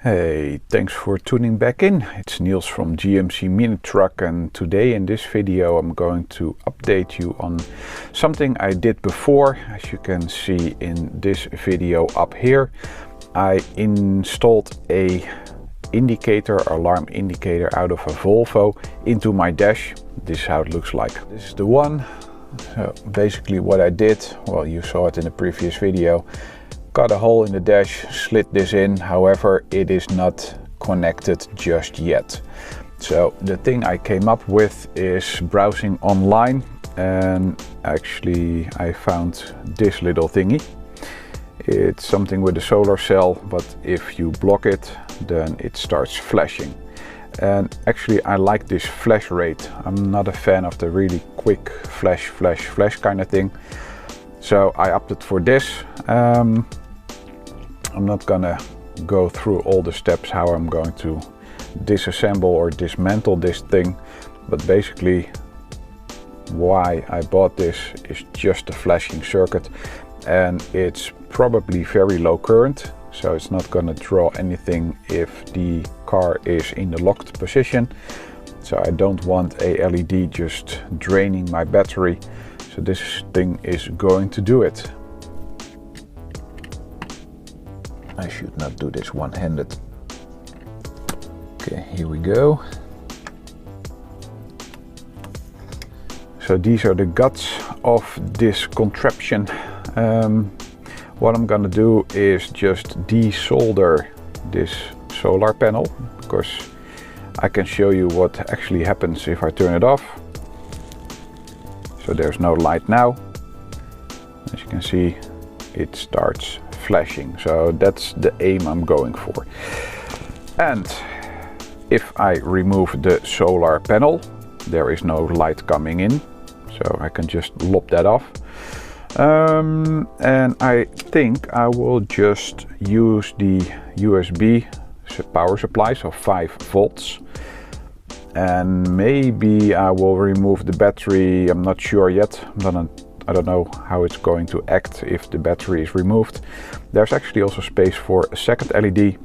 Hey, thanks for tuning back in. It's Niels from GMC Mini Truck, and today in this video I'm going to update you on something I did before. As you can see in this video up here, I installed a alarm indicator out of a Volvo into my dash. This is how it looks like. This is the one. So basically what I did, well, you saw it in the previous video. Got a hole in the dash, slid this in, however it is not connected just yet. So the thing I came up with is browsing online, and actually I found this little thingy. It's something with a solar cell, but if you block it then it starts flashing. And actually I like this flash rate. I'm not a fan of the really quick flash kind of thing. So I opted for this. I'm not gonna go through all the steps how I'm going to disassemble or dismantle this thing, but basically why I bought this is just a flashing circuit, and it's probably very low current, so it's not gonna draw anything if the car is in the locked position. So I don't want a LED just draining my battery, so this thing is going to do it. I should not do this one-handed. Okay, here we go. So these are the guts of this contraption. What I'm gonna do is just desolder this solar panel, because I can show you what actually happens if I turn it off. So there's no light now. As you can see, it starts flashing, so that's the aim I'm going for. And if I remove the solar panel, there is no light coming in, so I can just lop that off. And I think I will just use the USB power supply, so 5 volts, and maybe I will remove the battery. I'm not sure yet. I don't know how it's going to act if the battery is removed. There's actually also space for a second LED.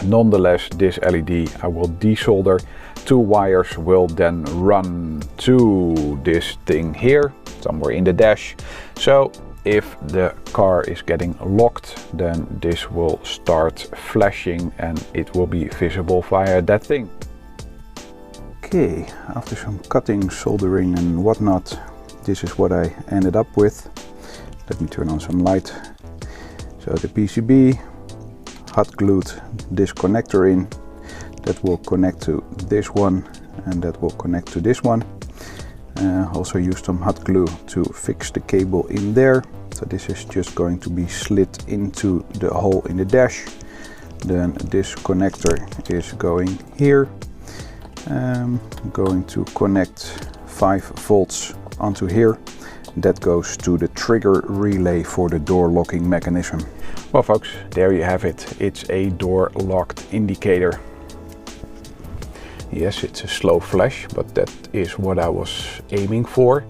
Nonetheless, this LED I will desolder. 2 wires will then run to this thing here, somewhere in the dash. So if the car is getting locked, then this will start flashing and it will be visible via that thing. Okay, after some cutting, soldering and whatnot, this is what I ended up with. Let me turn on some light. So the PCB, hot glued this connector in, that will connect to this one, and that will connect to this one. Also used some hot glue to fix the cable in there. So this is just going to be slid into the hole in the dash. Then this connector is going here. Going to connect 5 volts onto here. That goes to the trigger relay for the door locking mechanism. Well folks, there you have it. It's a door locked indicator. Yes, it's a slow flash, but that is what I was aiming for.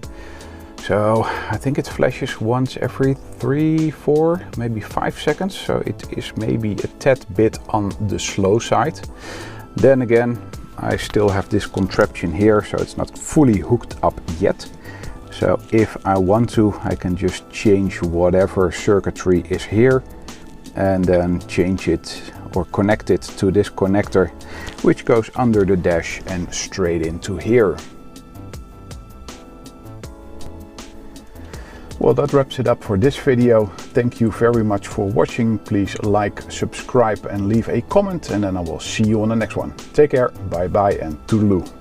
So I think it flashes once every 3, 4, maybe 5 seconds. So it is maybe a tad bit on the slow side. Then again, I still have this contraption here, so it's not fully hooked up yet. So if I want to, I can just change whatever circuitry is here and then change it or connect it to this connector, which goes under the dash and straight into here. Well, that wraps it up for this video. Thank you very much for watching. Please like, subscribe and leave a comment, and then I will see you on the next one. Take care, bye bye and toodaloo.